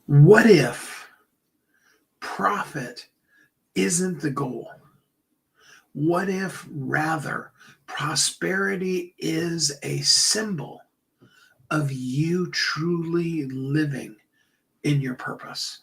What if profit isn't the goal? What if rather prosperity is a symbol of you truly living in your purpose?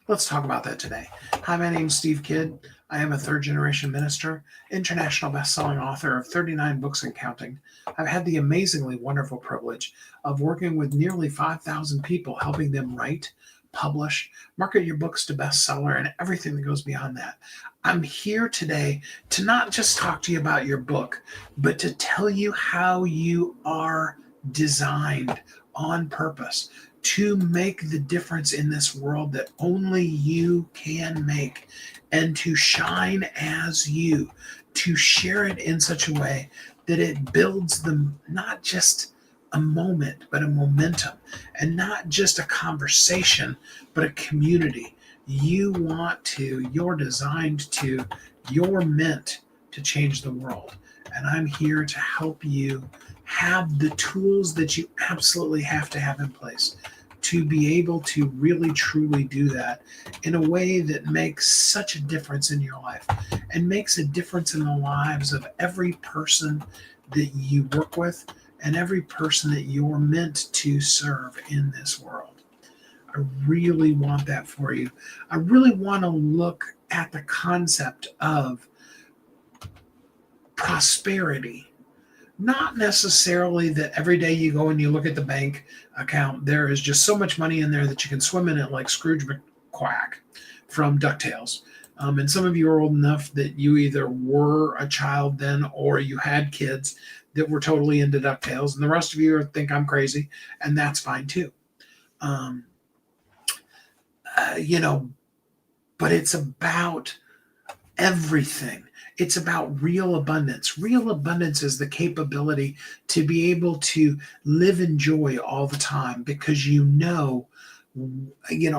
Let's talk about that today. Hi, my name's Steve Kidd. I am a third generation minister, international best-selling author of 39 books and counting. I've had the amazingly wonderful privilege of working with nearly 5,000 people, helping them write, publish, market your books to bestseller, and everything that goes beyond that. I'm here today to not just talk to you about your book, but to tell you how you are designed on purpose to make the difference in this world that only you can make, and to shine as you, to share it in such a way that it builds them not just a moment, but a momentum, and not just a conversation, but a community. You're designed to, you're meant to change the world. And I'm here to help you have the tools that you absolutely have to have in place to be able to really truly do that in a way that makes such a difference in your life and makes a difference in the lives of every person that you work with and every person that you're meant to serve in this world. I really want that for you. I really want to look at the concept of prosperity. Not necessarily that every day you go and you look at the bank account, there is just so much money in there that you can swim in it like Scrooge McQuack from DuckTales. And some of you are old enough that you either were a child then or you had kids that were totally into DuckTales. And the rest of you think I'm crazy, and that's fine too. But it's about everything. It's about real abundance. Real abundance is the capability to be able to live in joy all the time because you know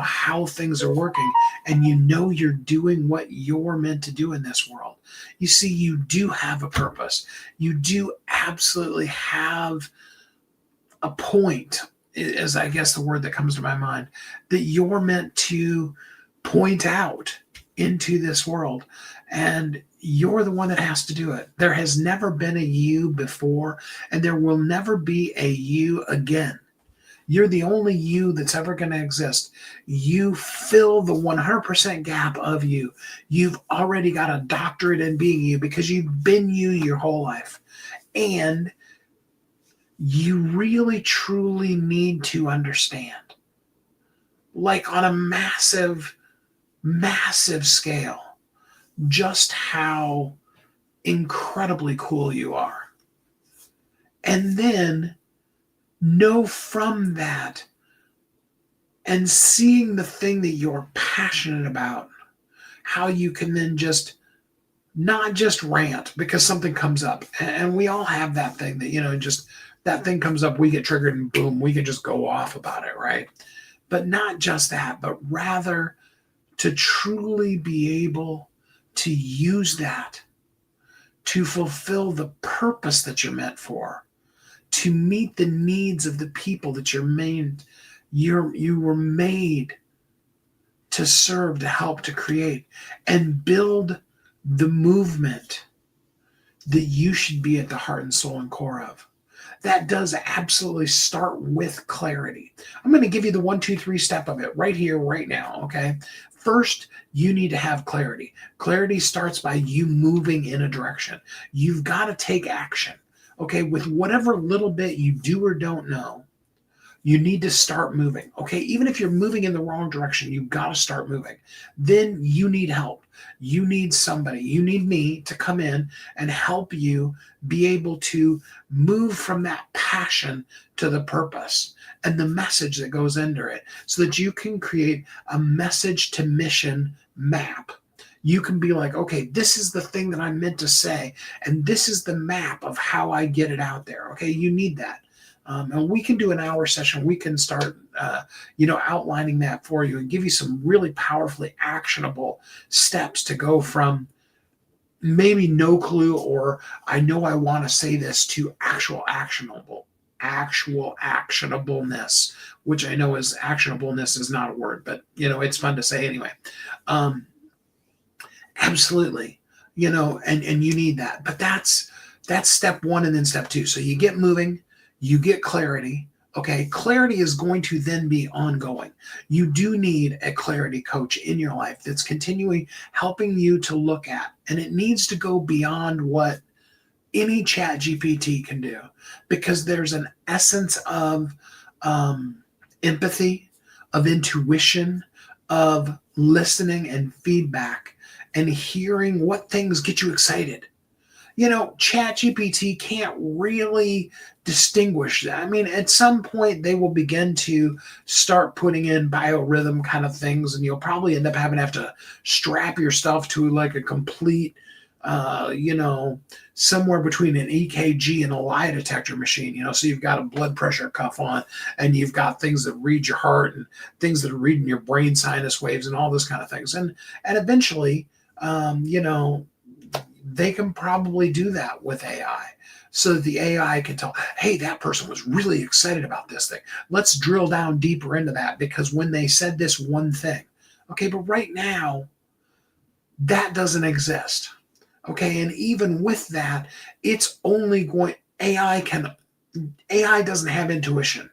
how things are working, and you're doing what you're meant to do in this world. You see, you do have a purpose. You do absolutely have a point, is I guess the word that comes to my mind, that you're meant to point out into this world, and you're the one that has to do it. There has never been a you before, and there will never be a you again. You're the only you that's ever going to exist. You fill the 100% gap of you. You've already got a doctorate in being you because you've been you your whole life. And you really, truly need to understand, like on a massive, massive scale, just how incredibly cool you are. And then know from that and seeing the thing that you're passionate about, how you can then just not just rant because something comes up. And we all have that thing that, just that thing comes up, we get triggered and boom, we can just go off about it, right? But not just that, but rather to truly be able to use that to fulfill the purpose that you're meant for, to meet the needs of the people that you were made to serve, to help, to create, and build the movement that you should be at the heart and soul and core of. That does absolutely start with clarity. I'm going to give you the 1, 2, 3 step of it right here, right now, okay? First, you need to have clarity. Clarity starts by you moving in a direction. You've got to take action, okay? With whatever little bit you do or don't know, you need to start moving, okay? Even if you're moving in the wrong direction, you've got to start moving. Then you need help. You need somebody. You need me to come in and help you be able to move from that passion to the purpose and the message that goes under it so that you can create a message to mission map. You can be like, okay, this is the thing that I'm meant to say, and this is the map of how I get it out there, okay? You need that. And we can do an hour session. We can start, outlining that for you and give you some really powerfully actionable steps to go from maybe no clue or I know I want to say this to actual actionable actual actionableness, which I know is actionableness is not a word, but it's fun to say anyway. Um, Absolutely. And you need that. But that's step one and then step two. So you get moving, you get clarity. Okay, clarity is going to then be ongoing. You do need a clarity coach in your life that's continuing helping you to look at, and it needs to go beyond what any chat GPT can do, because there's an essence of empathy, of intuition, of listening and feedback and hearing what things get you excited. ChatGPT can't really distinguish that. I mean, at some point they will begin to start putting in biorhythm kind of things, and you'll probably end up having to strap yourself to like a complete, somewhere between an EKG and a lie detector machine. So you've got a blood pressure cuff on, and you've got things that read your heart and things that are reading your brain sinus waves and all this kind of things. And eventually, they can probably do that with AI, so that the AI can tell, hey, that person was really excited about this thing. Let's drill down deeper into that, because when they said this one thing, okay, but right now that doesn't exist. Okay, and even with that, it's only going, AI doesn't have intuition.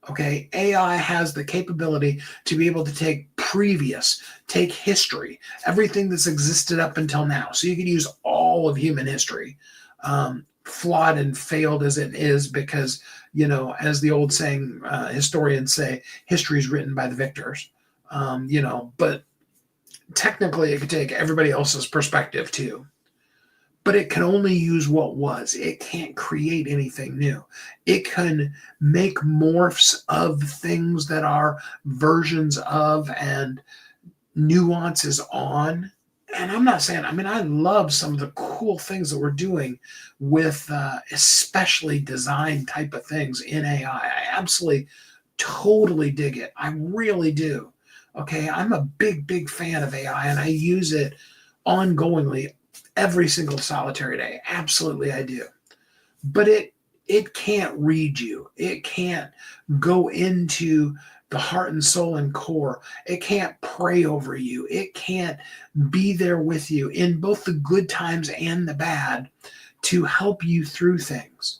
Okay, AI has the capability to be able to take history, everything that's existed up until now. So you can use all of human history, flawed and failed as it is, because, as the old saying, historians say, history is written by the victors. But technically it could take everybody else's perspective too. But it can only use what was. It can't create anything new. It can make morphs of things that are versions of and nuances on. And I'm not saying, I love some of the cool things that we're doing with especially design type of things in AI. I absolutely, totally dig it. I really do. Okay, I'm a big fan of AI, and I use it ongoingly every single solitary day. Absolutely, I do. But it can't read you. It can't go into the heart and soul and core. It can't pray over you. It can't be there with you in both the good times and the bad to help you through things.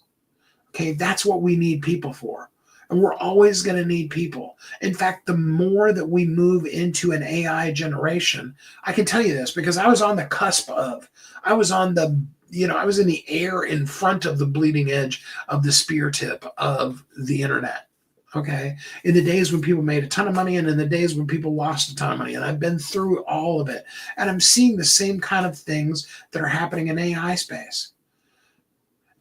Okay, that's what we need people for. And we're always going to need people. In fact, the more that we move into an AI generation, I can tell you this because I was on the cusp of, I was on the, I was in the air in front of the bleeding edge of the spear tip of the internet. Okay. In the days when people made a ton of money and in the days when people lost a ton of money. And I've been through all of it. And I'm seeing the same kind of things that are happening in AI space.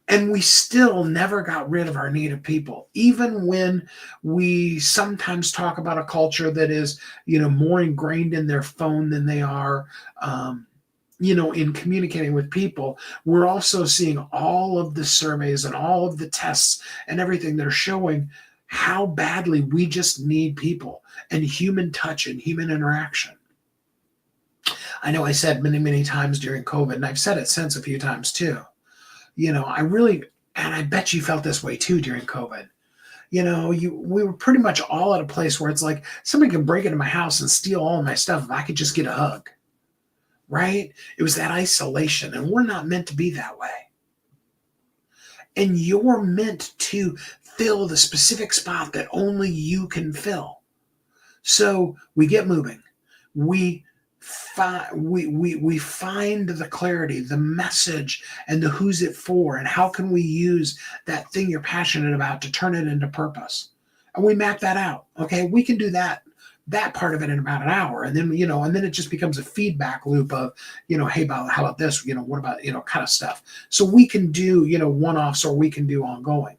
And we still never got rid of our need of people, even when we sometimes talk about a culture that is, more ingrained in their phone than they are, in communicating with people. We're also seeing all of the surveys and all of the tests and everything that are showing how badly we just need people and human touch and human interaction. I know I said many times during COVID, and I've said it since a few times too. And I bet you felt this way too during COVID. We were pretty much all at a place where it's like somebody can break into my house and steal all of my stuff if I could just get a hug, right? It was that isolation, and we're not meant to be that way. And you're meant to fill the specific spot that only you can fill. So we get moving. We find the clarity, the message, and the who's it for, and how can we use that thing you're passionate about to turn it into purpose. And we map that out. Okay, we can do that part of it in about an hour, and then and then it just becomes a feedback loop of hey, how about this? What about kind of stuff. So we can do one-offs, or we can do ongoing.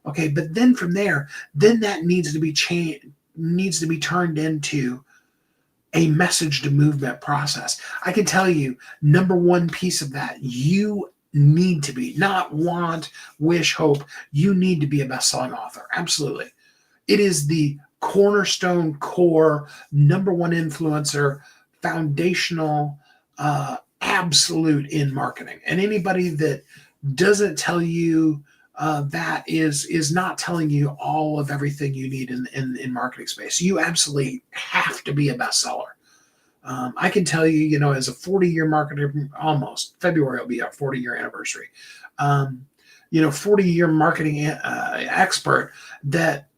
Okay, but then from there, then that needs to be changed, needs to be turned into a message to movement process. I can tell you, number one piece of that, you need to be, not want, wish, hope, you need to be a best-selling author. Absolutely. It is the cornerstone, core, number one influencer, foundational, absolute in marketing. And anybody that doesn't tell you that is not telling you all of everything you need in marketing space. You absolutely have to be a bestseller. I can tell you, as a 40-year marketer, almost February will be our 40-year anniversary. 40-year marketing expert, that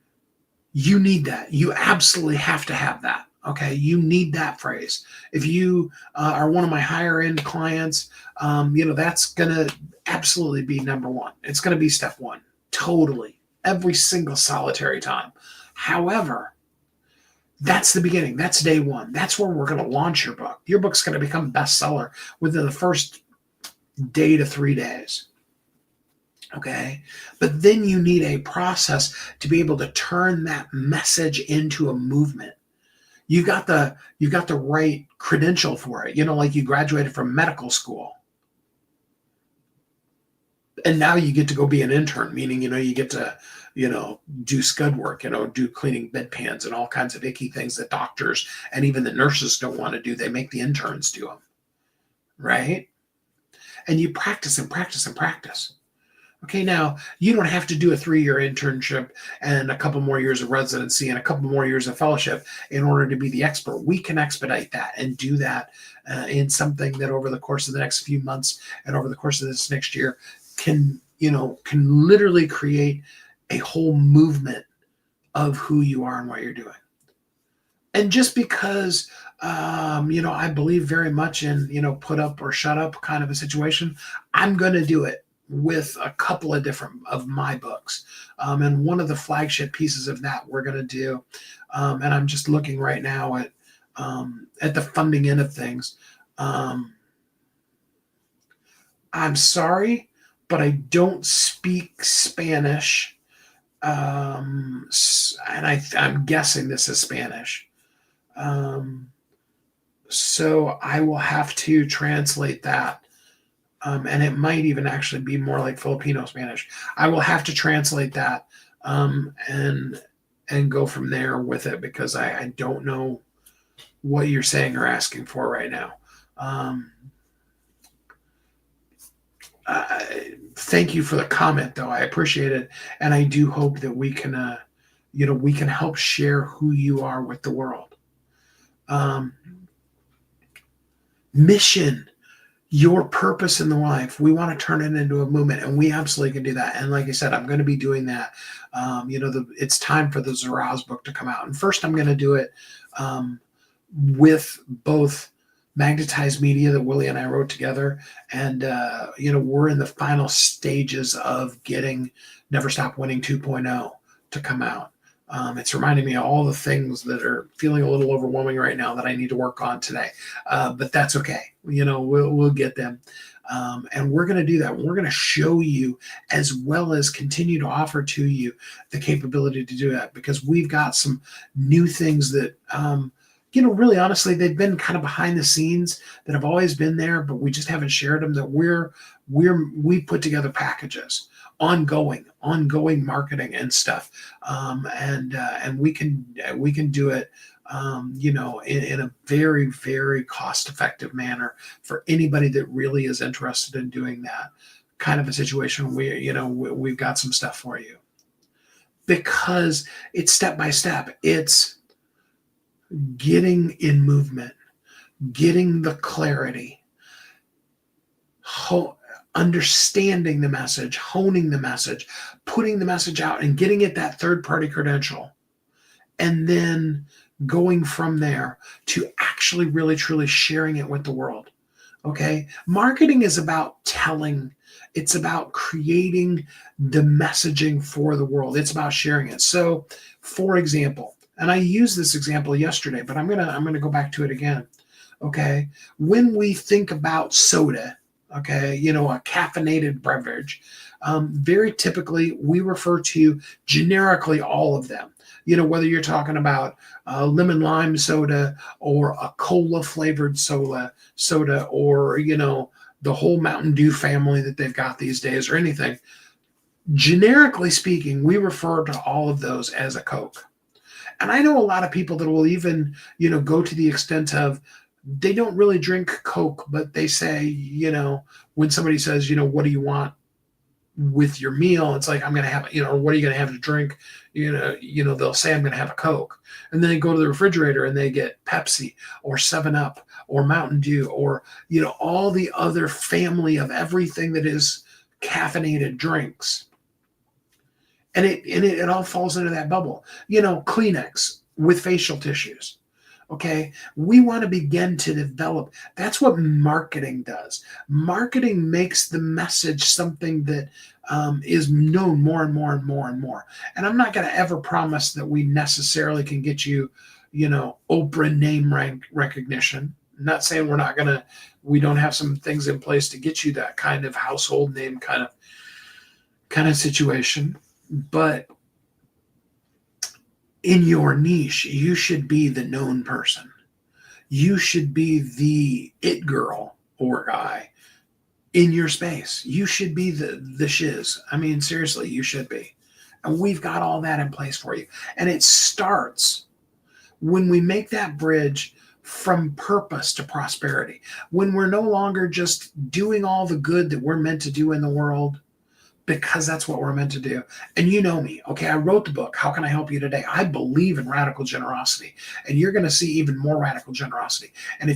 you need that. You absolutely have to have that. Okay, you need that phrase. If you are one of my higher end clients, that's gonna absolutely be number one. It's gonna be step one, totally, every single solitary time. However, that's the beginning. That's day one. That's where we're going to launch your book. Your book's going to become bestseller within the first day to 3 days. Okay. But then you need a process to be able to turn that message into a movement. You got the right credential for it. Like you graduated from medical school. And now you get to go be an intern, meaning, you get to, do scud work, do cleaning bedpans and all kinds of icky things that doctors and even the nurses don't want to do. They make the interns do them. Right. And you practice and practice and practice. Okay. Now you don't have to do a 3-year internship and a couple more years of residency and a couple more years of fellowship in order to be the expert. We can expedite that and do that in something that over the course of the next few months and over the course of this next year can literally create a whole movement of who you are and what you're doing. And just because, I believe very much in, put up or shut up kind of a situation, I'm going to do it with a couple of different of my books. And one of the flagship pieces of that we're going to do, and I'm just looking right now at the funding end of things. I'm sorry, but I don't speak Spanish. And I'm guessing this is Spanish. So I will have to translate that. And it might even actually be more like Filipino Spanish. I will have to translate that and go from there with it, because I don't know what you're saying or asking for right now. Thank you for the comment, though. I appreciate it, and I do hope that we can, we can help share who you are with the world. Mission, your purpose in the life. We want to turn it into a movement, and we absolutely can do that. And like I said, I'm going to be doing that. It's time for the Zaraz book to come out, and first I'm going to do it with both Magnetized Media that Willie and I wrote together. And, we're in the final stages of getting Never Stop Winning 2.0 to come out. It's reminding me of all the things that are feeling a little overwhelming right now that I need to work on today. But that's okay. We'll get them. And we're going to do that. We're going to show you, as well as continue to offer to you the capability to do that, because we've got some new things that, really honestly, they've been kind of behind the scenes that have always been there, but we just haven't shared them, that we put together packages, ongoing marketing and stuff. And we can do it, in a very, very cost-effective manner for anybody that really is interested in doing that kind of a situation. We've got some stuff for you, because it's step by step. It's getting in movement, getting the clarity, understanding the message, honing the message, putting the message out and getting it that third-party credential, and then going from there to actually really truly sharing it with the world. Okay. Marketing is about telling. It's about creating the messaging for the world. It's about sharing it. So, for example, and I used this example yesterday, but I'm gonna go back to it again. Okay. When we think about soda, okay, a caffeinated beverage, very typically we refer to generically all of them. Whether you're talking about lemon lime soda or a cola flavored soda, or, the whole Mountain Dew family that they've got these days, or anything. Generically speaking, we refer to all of those as a Coke. And I know a lot of people that will even, go to the extent of, they don't really drink Coke, but they say, when somebody says, what do you want with your meal. It's like, I'm going to have, or what are you going to have to drink? They'll say, I'm going to have a Coke. And then they go to the refrigerator and they get Pepsi or 7-Up or Mountain Dew or, all the other family of everything that is caffeinated drinks. And it all falls into that bubble. Kleenex with facial tissues. Okay, we want to begin to develop. That's what marketing does. Marketing makes the message something that is known more and more and more and more. And I'm not going to ever promise that we necessarily can get you, Oprah name recognition. I'm not saying we don't have some things in place to get you that kind of household name kind of situation. But in your niche, you should be the known person. You should be the it girl or guy in your space. You should be the shiz. I mean, seriously, you should be. And we've got all that in place for you. And it starts when we make that bridge from purpose to prosperity. When we're no longer just doing all the good that we're meant to do in the world, because that's what we're meant to do. And you know me, okay? I wrote the book, How Can I Help You Today? I believe in radical generosity, and you're going to see even more radical generosity. And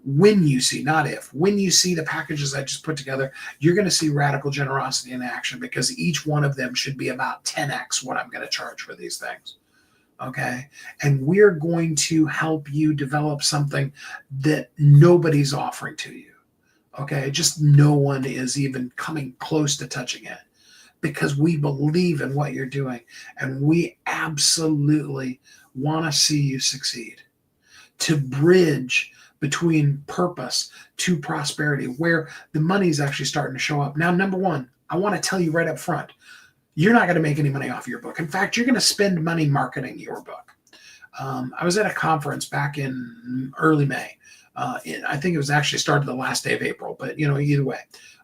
when you see the packages I just put together, you're going to see radical generosity in action, because each one of them should be about 10x what I'm going to charge for these things. Okay? And we're going to help you develop something that nobody's offering to you. Okay, just no one is even coming close to touching it, because we believe in what you're doing, and we absolutely want to see you succeed. To bridge between purpose to prosperity, where the money is actually starting to show up. Now, number one, I want to tell you right up front, you're not going to make any money off your book. In fact, you're going to spend money marketing your book. I was at a conference back in early May. I think it was actually started the last day of April, but either way.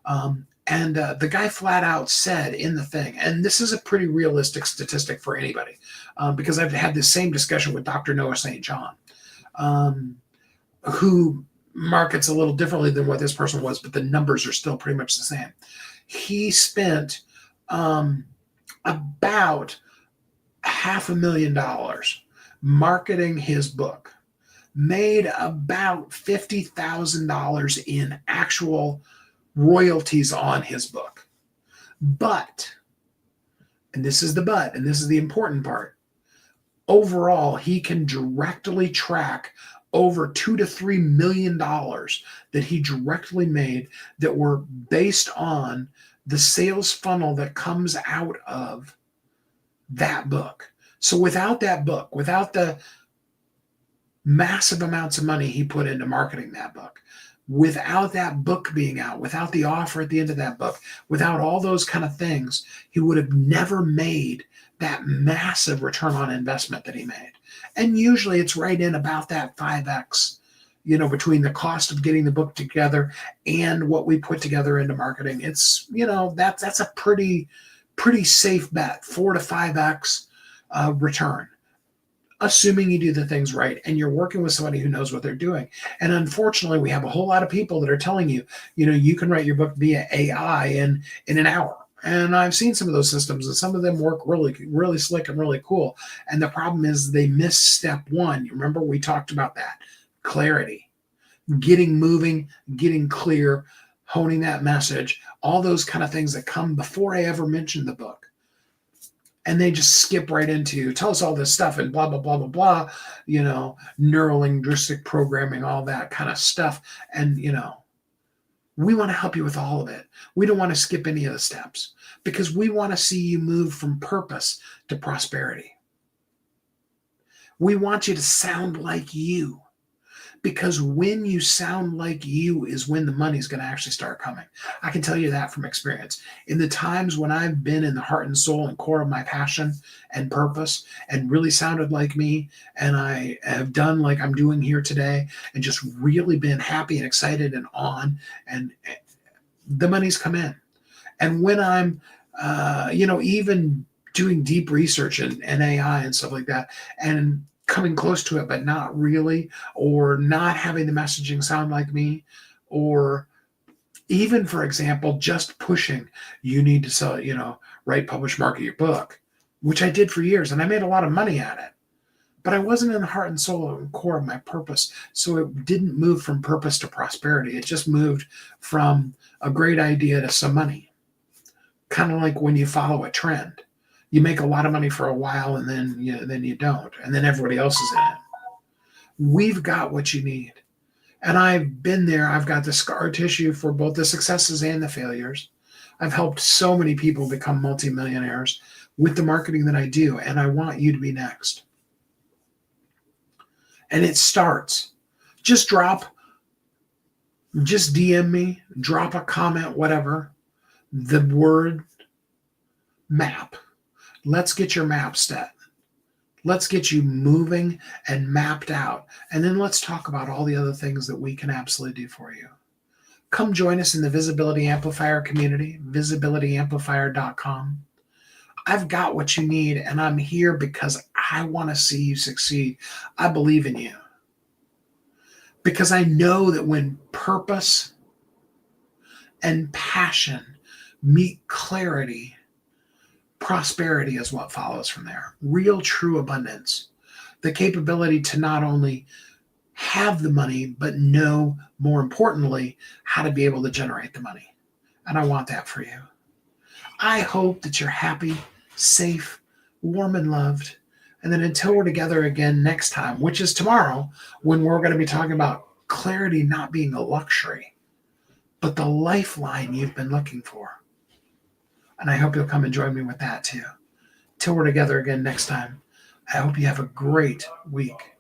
And the guy flat out said in the thing, and this is a pretty realistic statistic for anybody, because I've had this same discussion with Dr. Noah St. John, who markets a little differently than what this person was, but the numbers are still pretty much the same. He spent about $500,000 marketing his book, made about $50,000 in actual royalties on his book. But, and this is the important part, overall, he can directly track over $2 to $3 million that he directly made that were based on the sales funnel that comes out of that book. So without that book, without the massive amounts of money he put into marketing that book, without that book being out, without the offer at the end of that book, without all those kind of things, he would have never made that massive return on investment that he made. And usually it's right in about that 5x, between the cost of getting the book together and what we put together into marketing. It's, that's a pretty safe bet, 4 to 5x return, assuming you do the things right and you're working with somebody who knows what they're doing. And unfortunately, we have a whole lot of people that are telling you, you can write your book via AI in an hour. And I've seen some of those systems, and some of them work really, really slick and really cool. And the problem is they miss step one. You remember we talked about that. Clarity, getting moving, getting clear, honing that message, all those kind of things that come before I ever mentioned the book. And they just skip right into, tell us all this stuff and blah, blah, blah, blah, blah, neuro-linguistic programming, all that kind of stuff. And, we want to help you with all of it. We don't want to skip any of the steps, because we want to see you move from purpose to prosperity. We want you to sound like you, because when you sound like you is when the money's going to actually start coming. I can tell you that from experience. In the times when I've been in the heart and soul and core of my passion and purpose and really sounded like me, and I have done like I'm doing here today and just really been happy and excited and on, and the money's come in. And when I'm, even doing deep research in AI and stuff like that, and coming close to it, but not really, or not having the messaging sound like me, or Even, for example, just pushing, you need to sell, write, publish, market your book, which I did for years, and I made a lot of money at it. But I wasn't in the heart and soul and core of my purpose. So it didn't move from purpose to prosperity. It just moved from a great idea to some money. Kind of like when you follow a trend. You make a lot of money for a while and then you don't. And then everybody else is in it. We've got what you need. And I've been there. I've got the scar tissue for both the successes and the failures. I've helped so many people become multimillionaires with the marketing that I do. And I want you to be next. And it starts. Just DM me, drop a comment, whatever. The word map. Let's get your map set. Let's get you moving and mapped out. And then let's talk about all the other things that we can absolutely do for you. Come join us in the Visibility Amplifier community, visibilityamplifier.com. I've got what you need, and I'm here because I want to see you succeed. I believe in you. Because I know that when purpose and passion meet clarity, prosperity is what follows from there. Real, true abundance. The capability to not only have the money, but know, more importantly, how to be able to generate the money. And I want that for you. I hope that you're happy, safe, warm, and loved. And then until we're together again next time, which is tomorrow, when we're going to be talking about clarity not being a luxury, but the lifeline you've been looking for. And I hope you'll come and join me with that too. Till we're together again next time, I hope you have a great week.